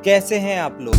कैसे हैं आप लोग?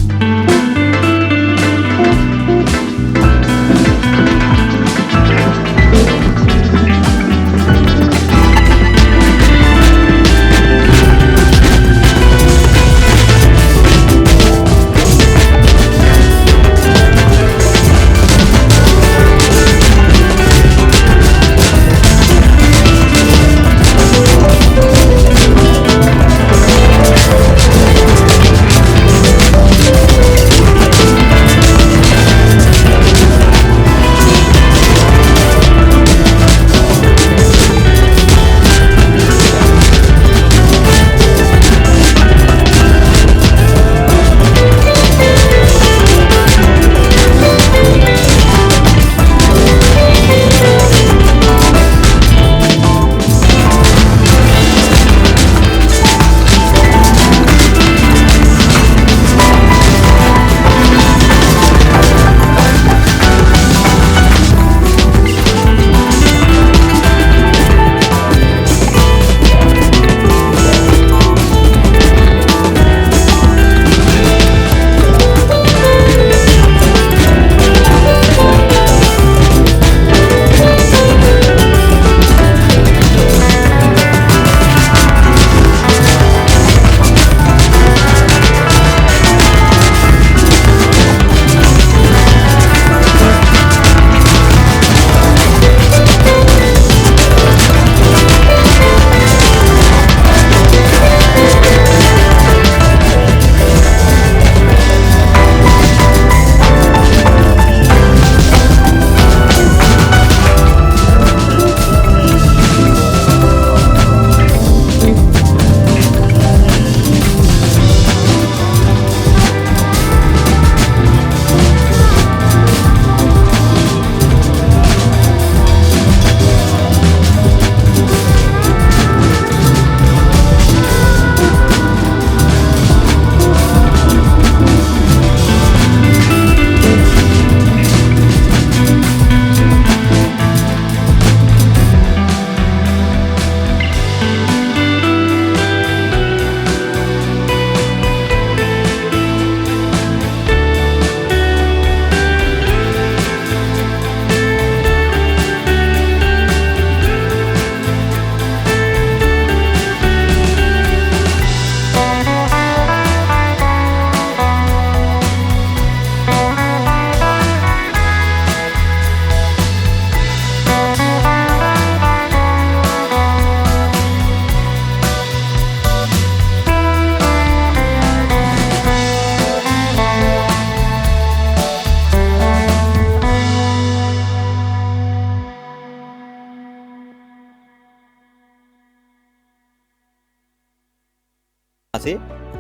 से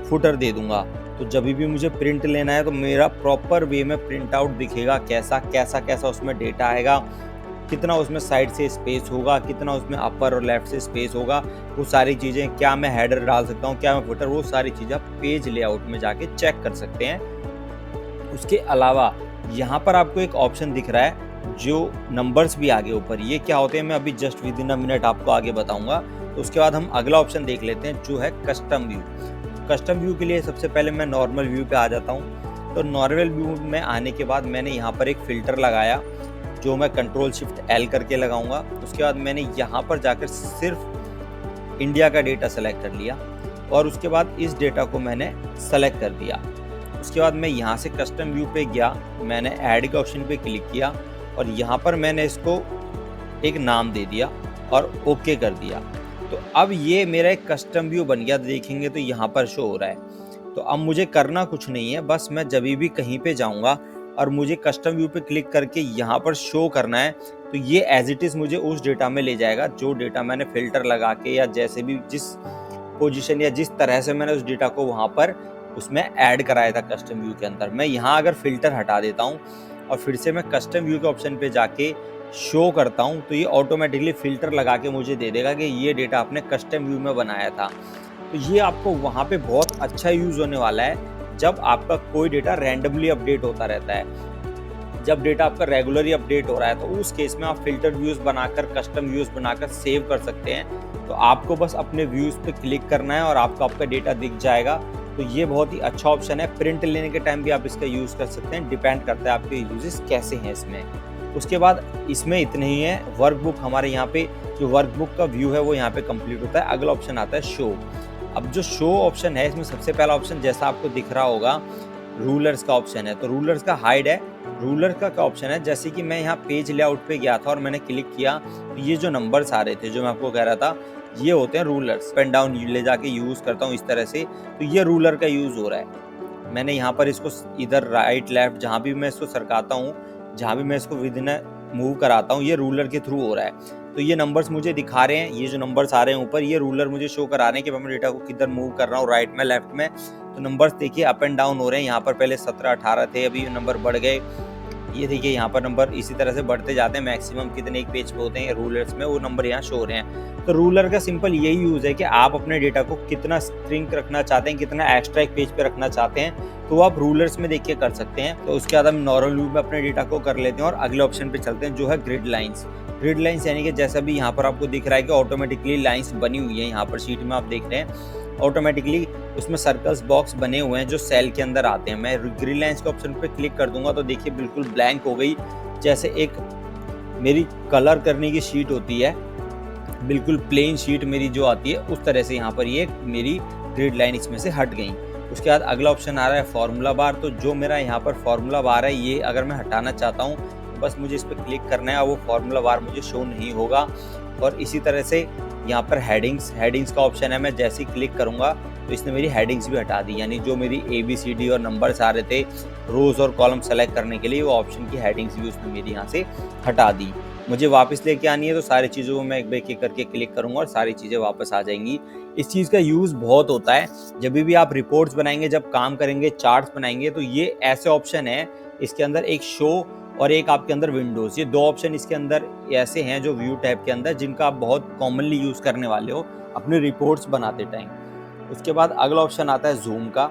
फुटर दे दूंगा, तो जब भी मुझे प्रिंट लेना है तो मेरा प्रॉपर वे में प्रिंट आउट दिखेगा, कैसा कैसा कैसा उसमें डेटा आएगा, कितना उसमें साइड से स्पेस होगा, कितना उसमें अपर और लेफ्ट से स्पेस होगा, वो सारी चीज़ें, क्या मैं हेडर डाल सकता हूँ, क्या मैं फुटर, वो सारी चीज़ें आप पेज लेआउट में जाके चेक कर सकते हैं। उसके अलावा यहाँ पर आपको एक ऑप्शन दिख रहा है जो नंबर्स भी आगे ऊपर, ये क्या होते हैं मैं अभी just with in a minute आपको आगे बताऊंगा। तो उसके बाद हम अगला ऑप्शन देख लेते हैं जो है कस्टम व्यू। कस्टम व्यू के लिए सबसे पहले मैं नॉर्मल व्यू पे आ जाता हूँ। तो नॉर्मल व्यू में आने के बाद मैंने यहाँ पर एक फ़िल्टर लगाया जो मैं कंट्रोल शिफ्ट एल करके लगाऊंगा। उसके बाद मैंने यहाँ पर जाकर सिर्फ इंडिया का डेटा सेलेक्ट कर लिया और उसके बाद इस डेटा को मैंने सेलेक्ट कर दिया। उसके बाद मैं यहाँ से कस्टम व्यू पे गया, मैंने ऐड के ऑप्शन पे क्लिक किया और यहाँ पर मैंने इसको एक नाम दे दिया और ओके कर दिया। तो अब ये मेरा एक कस्टम व्यू बन गया, देखेंगे तो यहाँ पर शो हो रहा है। तो अब मुझे करना कुछ नहीं है, बस मैं जब भी कहीं पे जाऊँगा और मुझे कस्टम व्यू पे क्लिक करके यहाँ पर शो करना है तो ये एज इट इज़ मुझे उस डेटा में ले जाएगा जो डेटा मैंने फ़िल्टर लगा के या जैसे भी जिस पोजीशन या जिस तरह से मैंने उस डेटा को वहाँ पर उसमें ऐड कराया था कस्टम व्यू के अंदर। मैं यहाँ अगर फ़िल्टर हटा देता हूँ और फिर से मैं कस्टम व्यू के ऑप्शन पे जाके शो करता हूँ तो ये ऑटोमेटिकली फ़िल्टर लगा के मुझे दे देगा कि ये डेटा आपने कस्टम व्यू में बनाया था। तो ये आपको वहाँ पे बहुत अच्छा यूज़ होने वाला है जब आपका कोई डेटा रैंडमली अपडेट होता रहता है। जब डेटा आपका रेगुलरली अपडेट हो रहा है तो उस केस में आप फ़िल्टर व्यूज़ बनाकर, कस्टम व्यूज़ बनाकर सेव कर सकते हैं। तो आपको बस अपने व्यूज़ पे क्लिक करना है और आपको आपका डेटा दिख जाएगा। तो ये बहुत ही अच्छा ऑप्शन है। प्रिंट लेने के टाइम भी आप इसका यूज़ कर सकते हैं, डिपेंड करता है आपके यूजेस कैसे हैं इसमें। उसके बाद इसमें इतने ही है। वर्कबुक हमारे यहाँ पे जो वर्कबुक का व्यू है वो यहाँ पे कंप्लीट होता है। अगला ऑप्शन आता है शो। अब जो शो ऑप्शन है इसमें सबसे पहला ऑप्शन जैसा आपको दिख रहा होगा रूलर्स का ऑप्शन है, तो रूलर्स का हाइड है। रूलर का क्या ऑप्शन है, जैसे कि मैं यहाँ पेज लेआउट पे गया था और मैंने क्लिक किया तो ये जो नंबर्स आ रहे थे जो मैं आपको कह रहा था ये होते हैं रूलर्स। अप एंड डाउन ले जाके यूज़ करता हूँ इस तरह से, तो ये रूलर का यूज़ हो रहा है। मैंने यहाँ पर इसको इधर राइट लेफ्ट जहाँ भी मैं इसको सरकाता हूँ, जहाँ भी मैं इसको विद इन मूव कराता हूँ, ये रूलर के थ्रू हो रहा है। तो ये नंबर्स मुझे दिखा रहे हैं, ये जो नंबर्स आ रहे हैं ऊपर, ये रूलर मुझे शो करा रहे हैं कि मैं डेटा को किधर मूव कर रहा हूँ, राइट में लेफ्ट में। तो नंबर्स देखिए अप एंड डाउन हो रहे हैं। यहाँ पर पहले 17-18 थे, अभी नंबर बढ़ गए। ये देखिए यहाँ पर नंबर इसी तरह से बढ़ते जाते हैं। मैक्सिमम कितने एक पेज पे होते हैं रूलर्स में, वो नंबर यहाँ शो हो रहे हैं। तो रूलर का सिंपल यही यूज़ है कि आप अपने डेटा को कितना स्ट्रिंक रखना चाहते हैं, कितना एक्स्ट्रा एक पेज पे रखना चाहते हैं, तो आप रूलर्स में देख के कर सकते हैं। तो उसके बाद हम नॉर्मल व्यू में अपने डेटा को कर लेते हैं और अगले ऑप्शन पे चलते हैं जो है ग्रिड लाइन्स। ग्रिड लाइन्स यानी कि जैसा भी यहाँ पर आपको दिख रहा है कि ऑटोमेटिकली लाइन्स बनी हुई है। यहाँ पर शीट में आप देख रहे हैं ऑटोमेटिकली उसमें सर्कल्स बॉक्स बने हुए हैं जो सेल के अंदर आते हैं। मैं ग्रिड लाइन्स के ऑप्शन पे क्लिक कर दूंगा तो देखिए बिल्कुल ब्लैंक हो गई, जैसे एक मेरी कलर करने की शीट होती है, बिल्कुल प्लेन शीट मेरी जो आती है उस तरह से यहाँ पर ये मेरी ग्रिड लाइन इसमें से हट गई। उसके बाद अगला ऑप्शन आ रहा है फार्मूला बार। तो जो मेरा यहाँ पर फार्मूला बार है ये अगर मैं हटाना चाहता हूँ तो बस मुझे इस पर क्लिक करना है और वो फार्मूला बार मुझे शो नहीं होगा। और इसी तरह से यहाँ पर हेडिंग्स का ऑप्शन है, मैं जैसे ही क्लिक करूँगा तो इसने मेरी हेडिंग्स भी हटा दी, यानी जो मेरी ABCD और नंबर्स आ रहे थे रोज़ और कॉलम सेलेक्ट करने के लिए, वो ऑप्शन की हेडिंग्स भी उसने मेरी यहाँ से हटा दी। मुझे वापस लेके आनी है तो सारी चीज़ों को मैं एक एक करके क्लिक करूँगा और सारी चीज़ें वापस आ जाएंगी। इस चीज़ का यूज़ बहुत होता है जब भी आप रिपोर्ट्स बनाएंगे, जब काम करेंगे, चार्ट्स बनाएंगे, तो ये ऐसे ऑप्शन है इसके अंदर, एक शो और एक आपके अंदर विंडोज़, ये 2 ऑप्शन इसके अंदर ऐसे हैं जो व्यू टैब के अंदर, जिनका आप बहुत कॉमनली यूज़ करने वाले हो अपने रिपोर्ट्स बनाते टाइम। उसके बाद अगला ऑप्शन आता है जूम का।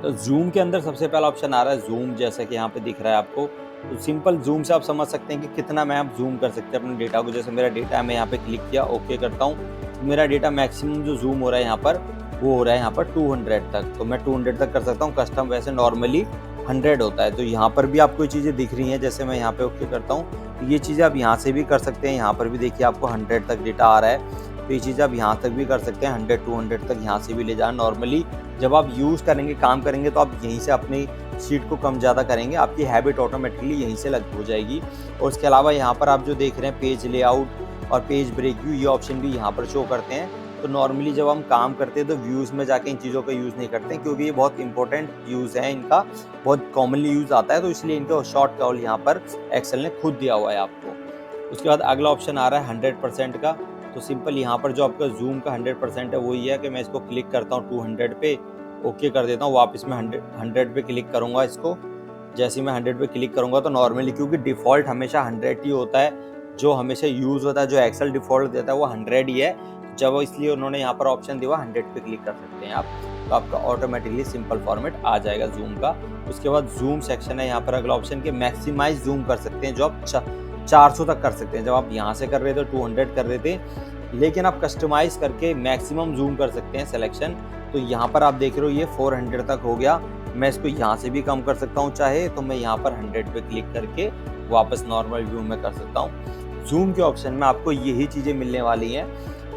तो जूम के अंदर सबसे पहला ऑप्शन आ रहा है जूम, जैसा कि यहाँ पे दिख रहा है आपको। तो सिंपल जूम से आप समझ सकते हैं कि कितना मैं आप जूम कर सकते हैं अपने डेटा को। जैसे मेरा डेटा है, मैं यहाँ पे क्लिक किया, ओके करता हूँ, तो मेरा डेटा मैक्सिमम जो जूम हो रहा है यहाँ पर वो हो रहा है यहाँ पर 200 तक। तो मैं 200 तक कर सकता हूँ। कस्टम वैसे नॉर्मली 100 होता है। तो यहाँ पर भी आपको ये चीज़ें दिख रही हैं, जैसे मैं यहाँ पे ओके करता हूँ तो ये चीज़ें आप यहाँ से भी कर सकते हैं। यहाँ पर भी देखिए आपको 100 तक डेटा आ रहा है, तो ये चीज़ आप यहाँ तक भी कर सकते हैं, 100-200 तक यहाँ से भी ले जाना। नॉर्मली जब आप यूज़ करेंगे, काम करेंगे, तो आप यहीं से अपनी शीट को कम ज़्यादा करेंगे, आपकी हैबिट ऑटोमेटिकली यहीं से लग हो जाएगी। और उसके अलावा यहाँ पर आप जो देख रहे हैं पेज लेआउट और पेज ब्रेक व्यू, ये ऑप्शन भी यहाँ पर शो करते हैं। तो नॉर्मली जब हम काम करते हैं तो व्यूज़ में जाके इन चीज़ों का यूज़ नहीं करते हैं, क्योंकि ये बहुत इंपॉर्टेंट यूज़ है इनका, बहुत कॉमनली यूज़ आता है, तो इसलिए इनका शॉर्ट कॉल यहाँ पर एक्सेल ने खुद दिया हुआ है आपको। उसके बाद अगला ऑप्शन आ रहा है 100% का। तो सिंपल यहाँ पर जो आपका जूम का 100% है वही है कि मैं इसको क्लिक करता हूँ 200 पे, ओके कर देता हूँ, वापस मैं 100 पे क्लिक करूँगा इसको। जैसे ही मैं 100 पे क्लिक करूँगा तो नॉर्मली, क्योंकि डिफ़ॉल्ट हमेशा 100 ही होता है, जो हमेशा यूज़ होता है, जो एक्सेल डिफ़ॉल्ट देता है वो 100 ही है। जब इसलिए उन्होंने यहाँ पर ऑप्शन दिया 100 पे क्लिक कर सकते हैं आप, तो आपका ऑटोमेटिकली सिंपल फॉर्मेट आ जाएगा जूम का। उसके बाद जूम सेक्शन है यहाँ पर अगला ऑप्शन के मैक्सिमाइज जूम कर सकते हैं, जो आप 400 तक कर सकते हैं। जब आप यहाँ से कर रहे थे 200 कर रहे थे, लेकिन आप कस्टमाइज करके मैक्सिमम जूम कर सकते हैं सिलेक्शन। तो यहाँ पर आप देख रहे हो ये 400 तक हो गया। मैं इसको यहाँ से भी कम कर सकता हूँ चाहे, तो मैं यहाँ पर 100 पे क्लिक करके वापस नॉर्मल व्यू में कर सकता हूँ। जूम के ऑप्शन में आपको यही चीज़ें मिलने वाली हैं।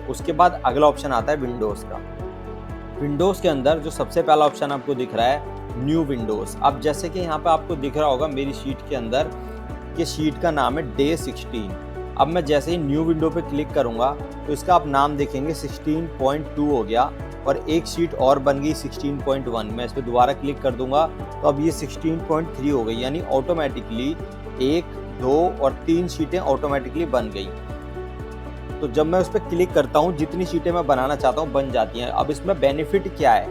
उसके बाद अगला ऑप्शन आता है विंडोज़ का। विंडोज़ के अंदर जो सबसे पहला ऑप्शन आपको दिख रहा है न्यू विंडोज़। अब जैसे कि यहाँ पे आपको दिख रहा होगा मेरी शीट के अंदर कि शीट का नाम है डे 16। अब मैं जैसे ही न्यू विंडो पे क्लिक करूँगा तो इसका आप नाम देखेंगे 16.2 हो गया, और एक शीट और बन गई 16.1। मैं इस पर दोबारा क्लिक कर दूंगा तो अब ये 16.3 हो गई, यानी ऑटोमेटिकली 1, 2 और 3 शीटें ऑटोमेटिकली बन गई। तो जब मैं उस पर क्लिक करता हूँ, जितनी शीटें मैं बनाना चाहता हूँ बन जाती हैं। अब इसमें बेनिफिट क्या है?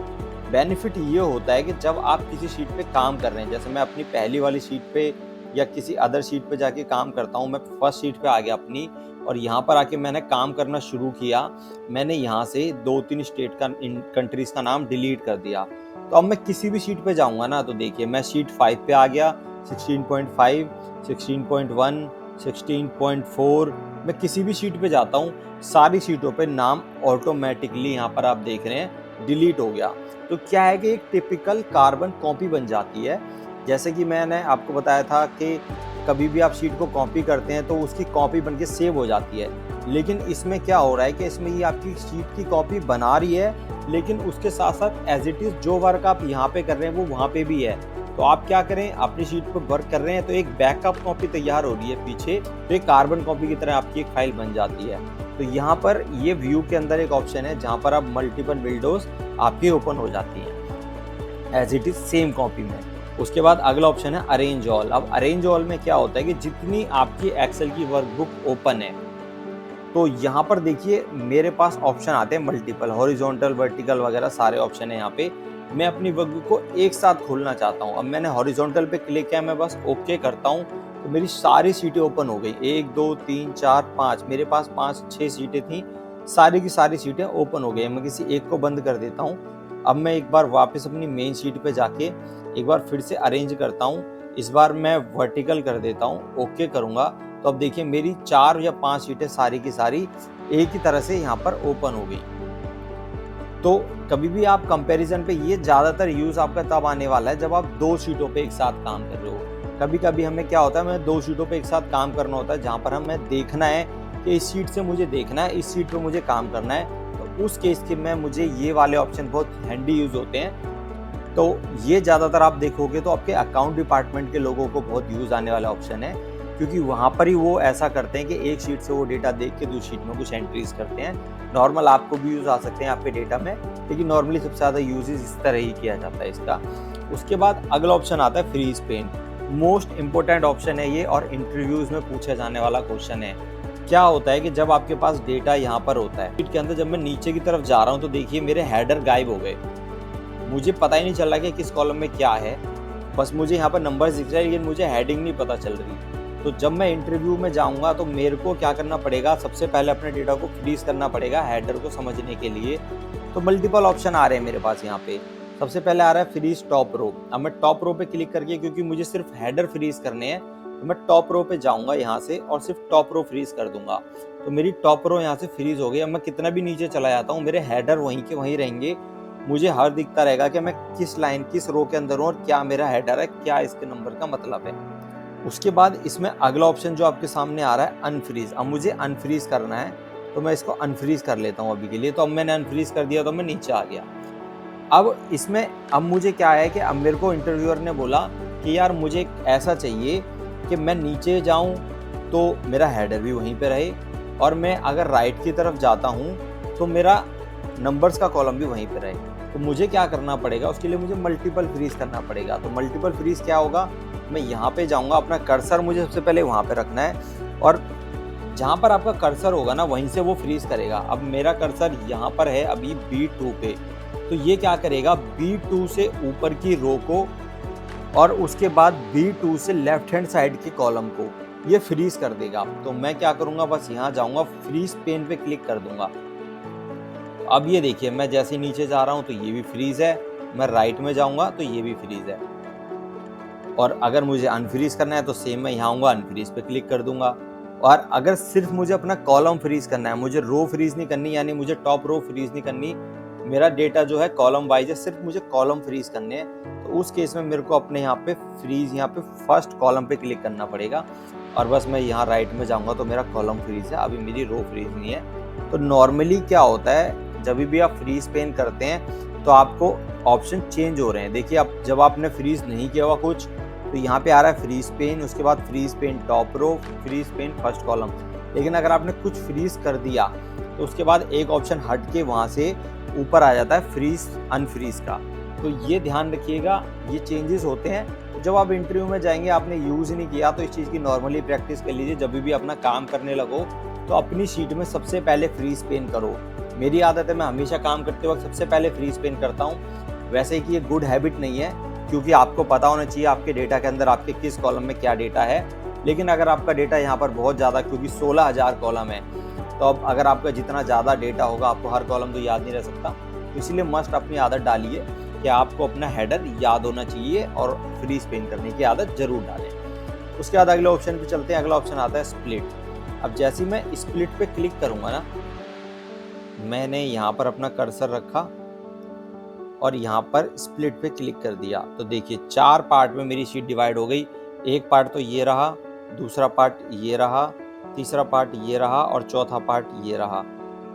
बेनिफिट ये होता है कि जब आप किसी शीट पे काम कर रहे हैं, जैसे मैं अपनी पहली वाली शीट पे या किसी अदर शीट पे जाके काम करता हूँ, मैं फर्स्ट शीट पे आ गया अपनी, और यहाँ पर आके मैंने काम करना शुरू किया। मैंने यहाँ से 2-3 स्टेट का कंट्रीज़ का नाम डिलीट कर दिया। तो अब मैं किसी भी शीट पे जाऊँगा ना, तो देखिए मैं शीट 5 पे आ गया, 16.5, 16.1, 16.4, मैं किसी भी शीट पे जाता हूँ, सारी शीटों पे नाम ऑटोमेटिकली यहाँ पर आप देख रहे हैं डिलीट हो गया। तो क्या है कि एक टिपिकल कार्बन कॉपी बन जाती है। जैसे कि मैंने आपको बताया था कि कभी भी आप शीट को कॉपी करते हैं तो उसकी कॉपी बन के सेव हो जाती है। लेकिन इसमें क्या हो रहा है कि इसमें ये आपकी शीट की कॉपी बना रही है, लेकिन उसके साथ-साथ एज़ इट इज़ जो वर्क आप यहाँ पे कर रहे हैं वो वहाँ पे भी है। तो आप क्या करें, अपनी शीट पे वर्क कर रहे हैं तो एक बैकअप कॉपी तैयार हो रही है पीछे, तो एक कार्बन कॉपी की तरह आपकी एक फाइल बन जाती है। तो यहाँ पर ये व्यू के अंदर एक ऑप्शन है जहाँ पर आप मल्टीपल विंडोज़ आपकी ओपन हो जाती हैं as it is same copy में। उसके बाद अगला ऑप्शन है अरेंज ऑल। अब अरेंज ऑल में क्या होता है कि जितनी आपकी एक्सेल की वर्कबुक ओपन है, तो यहाँ पर देखिए मेरे पास ऑप्शन आते हैं मल्टीपल, हॉरिजॉन्टल, वर्टिकल वगैरह सारे ऑप्शन है यहाँ पे। मैं अपनी वर्कबुक को एक साथ खोलना चाहता हूँ। अब मैंने हॉरिजॉन्टल पे क्लिक किया, मैं बस ओके करता हूँ तो मेरी सारी सीटें ओपन हो गई। 1 2 3 4 5 मेरे पास 5-6 सीटें थी, सारी की सारी सीटें ओपन हो गई। मैं किसी एक को बंद कर देता हूँ। अब मैं एक बार वापस अपनी मेन शीट पे जाके एक बार फिर से अरेंज करता हूँ। इस बार मैं वर्टिकल कर देता हूँ, ओके करूँगा तो अब देखिए मेरी 4 या 5 सीटें सारी की सारी एक ही तरह से यहाँ पर ओपन हो गई। तो कभी भी आप कंपैरिजन पे, ये ज़्यादातर यूज़ आपका तब आने वाला है जब आप 2 शीटों पे एक साथ काम कर रहे हो। कभी-कभी हमें क्या होता है, हमें 2 शीटों पे एक साथ काम करना होता है जहाँ पर हमें देखना है कि इस शीट से मुझे देखना है, इस शीट पे मुझे काम करना है। तो उस केस के में मुझे ये वाले ऑप्शन बहुत हैंडी यूज़ होते हैं। तो ये ज़्यादातर आप देखोगे तो आपके अकाउंट डिपार्टमेंट के लोगों को बहुत यूज़ आने वाला ऑप्शन है, क्योंकि वहाँ पर ही वो ऐसा करते हैं कि एक शीट से वो डेटा देख के दूसरी शीट में कुछ एंट्रीज करते हैं। नॉर्मल आपको भी यूज़ आ सकते हैं आपके डेटा में, लेकिन नॉर्मली सबसे ज़्यादा यूजेज इस तरह ही किया जाता है इसका। उसके बाद अगला ऑप्शन आता है freeze pane. Most important option है ये और इंटरव्यूज़ में पूछा जाने वाला क्वेश्चन है। क्या होता है कि जब आपके पास डेटा यहाँ पर होता है, शीट के अंदर जब मैं नीचे की तरफ जा रहा हूँ तो देखिए मेरे हेडर गायब हो गए। मुझे पता ही नहीं चल रहा कि किस कॉलम में क्या है, बस मुझे यहाँ पर नंबर्स दिख रहे हैं लेकिन मुझे हेडिंग नहीं पता चल रही। तो जब मैं इंटरव्यू में जाऊँगा तो मेरे को क्या करना पड़ेगा, सबसे पहले अपने डेटा को फ्रीज करना पड़ेगा हेडर को समझने के लिए। तो मल्टीपल ऑप्शन आ रहे हैं मेरे पास यहाँ पे। सबसे पहले आ रहा है फ्रीज टॉप रो। अब मैं टॉप रो पे क्लिक करके, क्योंकि मुझे सिर्फ हेडर फ्रीज करने हैं, तो मैं टॉप रो पे जाऊँगा यहाँ से और सिर्फ टॉप रो फ्रीज कर दूंगा। तो मेरी टॉप रो यहाँ से फ्रीज हो गई। अब मैं कितना भी नीचे चला जाता हूँ, मेरे हेडर वहीं के वहीं रहेंगे। मुझे हर दिखता रहेगा कि मैं किस लाइन, किस रो के अंदर हूँ और क्या मेरा हेडर है, क्या इसके नंबर का मतलब है। उसके बाद इसमें अगला ऑप्शन जो आपके सामने आ रहा है अनफ्रीज। अब मुझे अनफ्रीज करना है तो मैं इसको अनफ्रीज कर लेता हूँ अभी के लिए। तो अब मैंने अनफ्रीज कर दिया तो मैं नीचे आ गया। अब इसमें अब मुझे क्या है कि अब मेरे को इंटरव्यूअर ने बोला कि यार मुझे ऐसा चाहिए कि मैं नीचे जाऊँ तो मेरा हेडर भी वहीं पे रहे, और मैं अगर राइट की तरफ जाता हूँ तो मेरा नंबर्स का कॉलम भी वहीं पे रहे। तो मुझे क्या करना पड़ेगा, उसके लिए मुझे मल्टीपल फ्रीज करना पड़ेगा। तो मल्टीपल फ्रीज क्या होगा, मैं यहाँ पे जाऊँगा, अपना कर्सर मुझे सबसे पहले वहाँ पे रखना है और जहाँ पर आपका कर्सर होगा ना वहीं से वो फ्रीज करेगा। अब मेरा कर्सर यहाँ पर है अभी B2 पे, तो ये क्या करेगा, B2 से ऊपर की रो को और उसके बाद B2 से लेफ्ट हैंड साइड के कॉलम को ये फ्रीज कर देगा। तो मैं क्या करूँगा, बस यहाँ जाऊँगा, फ्रीज पेन पे क्लिक कर दूंगा। अब ये देखिए मैं जैसे नीचे जा रहा हूँ तो ये भी फ्रीज है, मैं राइट में जाऊँगा तो ये भी फ्रीज है। और अगर मुझे अनफ्रीज करना है तो सेम मैं यहाँ आऊँगा, अनफ्रीज पे क्लिक कर दूंगा। और अगर सिर्फ मुझे अपना कॉलम फ्रीज करना है, मुझे रो फ्रीज नहीं करनी, यानी मुझे टॉप रो फ्रीज नहीं करनी, मेरा डेटा जो है कॉलम वाइज है, सिर्फ मुझे कॉलम फ्रीज करने हैं, तो उस केस में मेरे को अपने यहाँ पे फ्रीज, यहाँ पे फर्स्ट कॉलम पे क्लिक करना पड़ेगा और बस मैं यहाँ राइट में जाऊँगा तो मेरा कॉलम फ्रीज है, अभी मेरी रो फ्रीज नहीं है। तो नॉर्मली क्या होता है, जब भी आप फ्रीज पेन करते हैं तो आपको ऑप्शन चेंज हो रहे हैं। देखिए अब जब आपने फ्रीज नहीं किया हुआ कुछ तो यहाँ पे आ रहा है फ्रीज पेन, उसके बाद freeze pane top row, freeze pane first column. लेकिन अगर आपने कुछ फ्रीज कर दिया तो उसके बाद एक ऑप्शन हट के वहाँ से ऊपर आ जाता है फ्रीज अनफ्रीज का। तो ये ध्यान रखिएगा, ये चेंजेस होते हैं। जब आप इंटरव्यू में जाएंगे, आपने यूज़ नहीं किया तो इस चीज़ की नॉर्मली प्रैक्टिस कर लीजिए। जब भी अपना काम करने लगो तो अपनी शीट में सबसे पहले फ्रीज पेन करो। मेरी आदत है, मैं हमेशा काम करते वक्त सबसे पहले फ्रीज पेन करता हूँ। वैसे कि ये गुड हैबिट नहीं है, क्योंकि आपको पता होना चाहिए आपके डेटा के अंदर आपके किस कॉलम में क्या डेटा है। लेकिन अगर आपका डेटा यहाँ पर बहुत ज़्यादा, क्योंकि 16,000 कॉलम है, तो अब अगर आपका जितना ज़्यादा डेटा होगा, आपको हर कॉलम तो याद नहीं रह सकता, तो इसलिए मस्ट अपनी आदत डालिए कि आपको अपना हेडर याद होना चाहिए और फ्रीज पेन करने की आदत जरूर डालें। उसके बाद अगले ऑप्शन पे चलते हैं। अगला ऑप्शन आता है स्प्लिट। अब जैसे मैं स्प्लिट पे क्लिक करूँगा ना, मैंने यहाँ पर अपना कर्सर रखा और यहाँ पर स्प्लिट पे क्लिक कर दिया तो देखिए 4 पार्ट में मेरी शीट डिवाइड हो गई। एक पार्ट तो ये रहा, दूसरा पार्ट ये रहा, तीसरा पार्ट ये रहा और चौथा पार्ट ये रहा।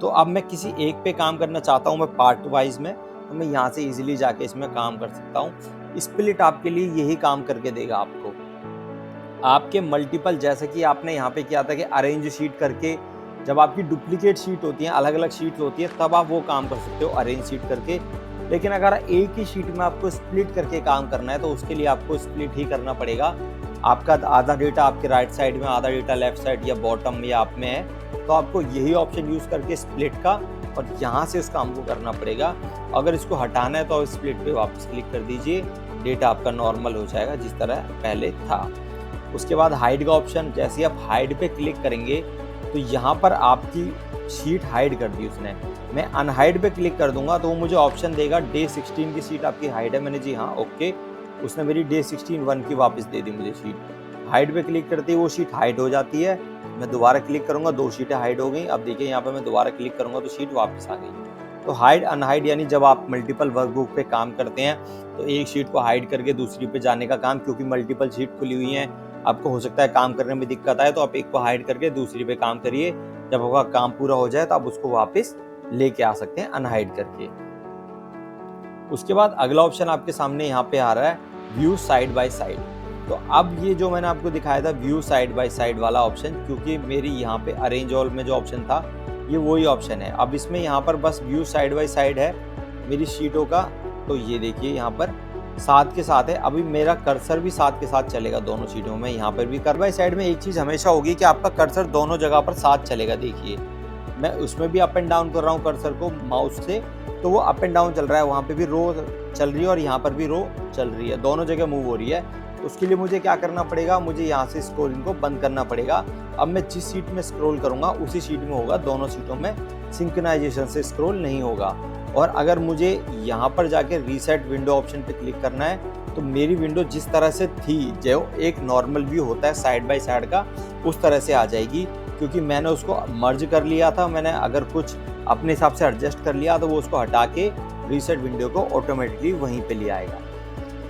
तो अब मैं किसी एक पे काम करना चाहता हूँ मैं पार्ट वाइज में, तो मैं यहाँ से इजीली जाके इसमें काम कर सकता हूँ। स्प्लिट आपके लिए यही काम करके देगा आपको। आपके मल्टीपल, जैसे कि आपने यहाँ पे किया था कि अरेंज शीट करके, जब आपकी डुप्लीकेट शीट होती है, अलग अलग शीट होती है, तब आप वो काम कर सकते हो अरेंज शीट करके। लेकिन अगर एक ही शीट में आपको स्प्लिट करके काम करना है तो उसके लिए आपको स्प्लिट ही करना पड़ेगा। आपका आधा डेटा आपके राइट साइड में, आधा डेटा लेफ्ट साइड या बॉटम या आप में है, तो आपको यही ऑप्शन यूज करके स्प्लिट का और यहाँ से उस काम को करना पड़ेगा। अगर इसको हटाना है तो स्प्लिट पे वापस क्लिक कर दीजिए, डेटा आपका नॉर्मल हो जाएगा जिस तरह पहले था। उसके बाद हाइड का ऑप्शन, जैसे आप हाइड पे क्लिक करेंगे तो यहाँ पर आपकी शीट हाइड कर दी उसने। मैं अनहाइड पे क्लिक कर दूंगा तो वो मुझे ऑप्शन देगा डे 16 की शीट आपकी हाइड है। मैंने जी हाँ ओके, उसने मेरी डे 16 1 की वापस दे दी मुझे शीट। हाइड पे क्लिक करते ही वो शीट हाइड हो जाती है। मैं दोबारा क्लिक करूंगा, 2 शीटें हाइड हो गई। अब देखिए यहाँ पे मैं दोबारा क्लिक करूंगा तो शीट वापस आ गई। तो हाइड अनहाइड यानी जब आप मल्टीपल वर्कबुक पे काम करते हैं तो एक शीट को हाइड करके दूसरी पे जाने का काम, क्योंकि मल्टीपल शीट खुली हुई हैं, आपको हो सकता है काम करने में दिक्कत आए, तो आप एक को हाइड करके दूसरी पे काम करिए। जब आपका काम पूरा हो जाए तो आप उसको वापस लेके आ सकते हैं अनहाइड करके। उसके बाद अगला ऑप्शन आपके सामने यहाँ पे आ रहा है व्यू साइड बाय साइड। तो अब ये जो मैंने आपको दिखाया था व्यू साइड बाय साइड वाला ऑप्शन, क्योंकि मेरी यहाँ पे अरेंज ऑल में जो ऑप्शन था ये वही ऑप्शन है। अब इसमें यहाँ पर बस व्यू साइड बाय साइड है मेरी शीटों का। तो ये देखिए यहाँ पर साथ के साथ है, अभी मेरा कर्सर भी साथ के साथ चलेगा दोनों शीटों में। यहाँ पर भी कर बाय साइड में एक चीज़ हमेशा होगी कि आपका कर्सर दोनों जगह पर साथ चलेगा। देखिए मैं उसमें भी अप एंड डाउन कर रहा हूँ कर्सर को माउस से, तो वो अप एंड डाउन चल रहा है, वहाँ पे भी रो चल रही है और यहाँ पर भी रो चल रही है, दोनों जगह मूव हो रही है। उसके लिए मुझे क्या करना पड़ेगा, मुझे यहाँ से स्क्रोलिंग को बंद करना पड़ेगा। अब मैं जिस सीट में स्क्रॉल करूँगा उसी सीट में होगा, दोनों सीटों में सिंक्रोनाइजेशन से स्क्रॉल नहीं होगा। और अगर मुझे यहाँ पर जाके रीसेट विंडो ऑप्शन पे क्लिक करना है तो मेरी विंडो जिस तरह से थी, जो एक नॉर्मल व्यू होता है साइड बाय साइड का, उस तरह से आ जाएगी, क्योंकि मैंने उसको मर्ज कर लिया था। मैंने अगर कुछ अपने हिसाब से एडजस्ट कर लिया तो वो उसको हटा के रीसेट विंडो को ऑटोमेटिकली वहीं पे ले आएगा।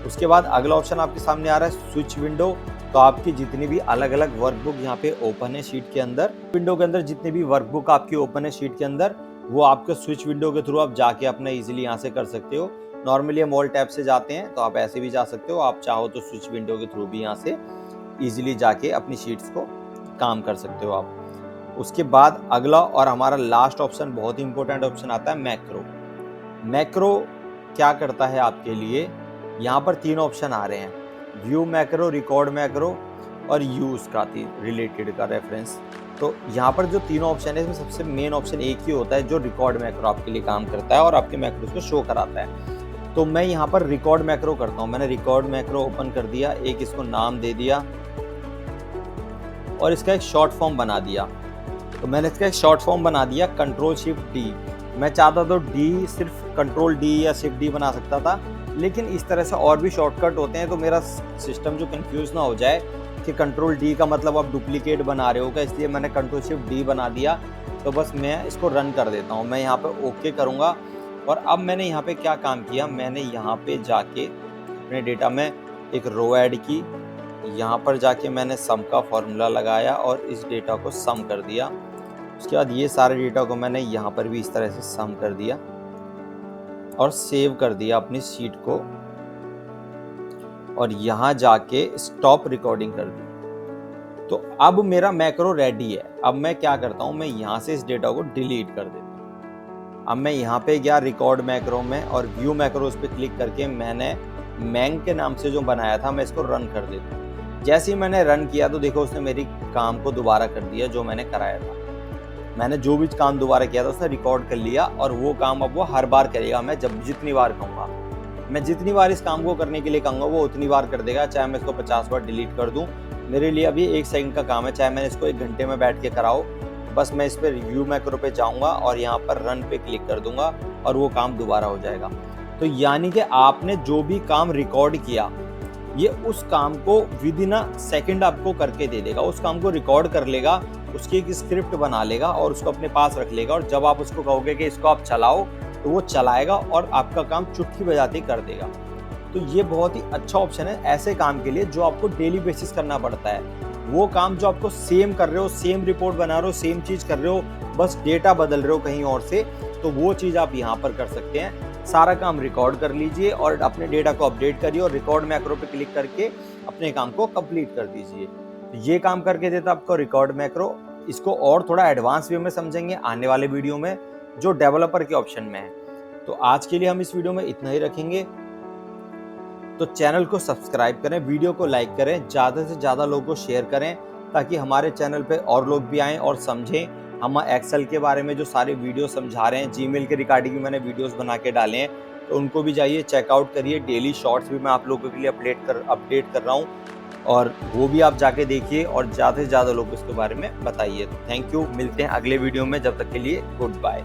उसके बाद अगला ऑप्शन आपके सामने आ रहा है स्विच विंडो। तो आपकी जितनी भी अलग अलग वर्कबुक यहाँ पे ओपन है शीट के अंदर, विंडो के अंदर जितनी भी वर्कबुक आपकी ओपन है शीट के अंदर, वो आपके स्विच विंडो के थ्रू आप जाके अपना इजीली यहाँ से कर सकते हो। नॉर्मली हम ऑल टैब से जाते हैं तो आप ऐसे भी जा सकते हो, आप चाहो तो स्विच विंडो के थ्रू भी यहाँ से इजीली जाके अपनी शीट्स को काम कर सकते हो आप। उसके बाद अगला और हमारा लास्ट ऑप्शन, बहुत ही इंपॉर्टेंट ऑप्शन आता है मैक्रो। मैक्रो क्या करता है आपके लिए, यहाँ पर 3 ऑप्शन आ रहे हैं, व्यू मैक्रो, रिकॉर्ड मैक्रो और यूज का रिलेटेड का रेफरेंस। तो यहाँ पर जो 3 ऑप्शन है इसमें सबसे मेन ऑप्शन एक ही होता है जो रिकॉर्ड मैक्रो आपके लिए काम करता है और आपके मैक्रोस को शो कराता है। तो मैं यहाँ पर रिकॉर्ड मैक्रो करता हूँ। मैंने रिकॉर्ड मैक्रो ओपन कर दिया, एक इसको नाम दे दिया और इसका एक शॉर्ट फॉर्म बना दिया। तो मैंने इसका एक शॉर्ट फॉर्म बना दिया कंट्रोल शिफ्ट डी। मैं चाहता तो डी सिर्फ कंट्रोल डी या शिफ्ट डी बना सकता था, लेकिन इस तरह से और भी शॉर्टकट होते हैं, तो मेरा सिस्टम जो कंफ्यूज ना हो जाए कि कंट्रोल डी का मतलब आप डुप्लीकेट बना रहे हो क्या, इसलिए मैंने कंट्रोल शिफ्ट डी बना दिया। तो बस मैं इसको रन कर देता हूँ। मैं यहाँ पर ओके करूँगा और अब मैंने यहाँ पे क्या काम किया, मैंने यहाँ पे जाके अपने डेटा में एक रो ऐड की, यहाँ पर जाके मैंने सम का फॉर्मूला लगाया और इस डेटा को सम कर दिया। उसके बाद ये सारे डेटा को मैंने यहाँ पर भी इस तरह से सम कर दिया और सेव कर दिया अपनी शीट को और यहाँ जाके स्टॉप रिकॉर्डिंग कर दी। तो अब मेरा मैक्रो रेडी है। अब मैं क्या करता हूँ, मैं यहाँ से इस डेटा को डिलीट कर देता हूँ। अब मैं यहाँ पे गया रिकॉर्ड मैक्रो में और व्यू मैक्रोस पे क्लिक करके मैंने मैंग के नाम से जो बनाया था मैं इसको रन कर देता हूँ। जैसे ही मैंने रन किया तो देखो उसने मेरी काम को दोबारा कर दिया जो मैंने कराया था। मैंने जो भी काम दोबारा किया था उसने रिकॉर्ड कर लिया और वो काम अब वो हर बार करेगा। मैं जब जितनी बार कहूँगा, मैं जितनी बार इस काम को करने के लिए कहूँगा वो उतनी बार कर देगा, चाहे मैं इसको 50 बार डिलीट कर दूँ। मेरे लिए अभी 1 सेकंड का काम है, चाहे मैंने इसको 1 घंटे में बैठ के कराओ। बस मैं इस पर व्यू मैक्रो पे जाऊँगा और यहाँ पर रन पे क्लिक कर दूंगा और वो काम दोबारा हो जाएगा। तो यानी कि आपने जो भी काम रिकॉर्ड किया ये उस काम को विद इन अ सेकेंड आपको करके दे देगा। उस काम को रिकॉर्ड कर लेगा, उसकी एक स्क्रिप्ट बना लेगा और उसको अपने पास रख लेगा और जब आप उसको कहोगे कि इसको आप चलाओ तो वो चलाएगा और आपका काम चुटकी बजाते ही कर देगा। तो ये बहुत ही अच्छा ऑप्शन है ऐसे काम के लिए जो आपको डेली बेसिस करना पड़ता है। वो काम जो आपको सेम कर रहे हो, सेम रिपोर्ट बना रहे हो, सेम चीज़ कर रहे हो, बस डेटा बदल रहे हो कहीं और से, तो वो चीज़ आप यहाँ पर कर सकते हैं। सारा काम रिकॉर्ड कर लीजिए और अपने डेटा को अपडेट करिए और रिकॉर्ड मैक्रो पे क्लिक करके अपने काम को कंप्लीट कर दीजिए। तो ये काम करके देता आपको रिकॉर्ड मैक्रो। इसको और थोड़ा एडवांस वे में समझेंगे आने वाले वीडियो में, जो डेवलपर के ऑप्शन में है। तो आज के लिए हम इस वीडियो में इतना ही रखेंगे। तो चैनल को सब्सक्राइब करें, वीडियो को लाइक करें, ज़्यादा से ज़्यादा लोगों को शेयर करें, ताकि हमारे चैनल पे और लोग भी आएँ और समझें हम एक्सेल के बारे में जो सारे वीडियो समझा रहे हैं। जीमेल के रिगार्डिंग भी मैंने वीडियोस बना के डाले हैं, तो उनको भी जाइए चेकआउट करिए। डेली शॉर्ट्स भी मैं आप लोगों के लिए अपडेट कर रहा हूँ, और वो भी आप जाके देखिए और ज़्यादा से ज़्यादा लोग इसके बारे में बताइए। तो थैंक यू, मिलते हैं अगले वीडियो में, जब तक के लिए गुड बाय।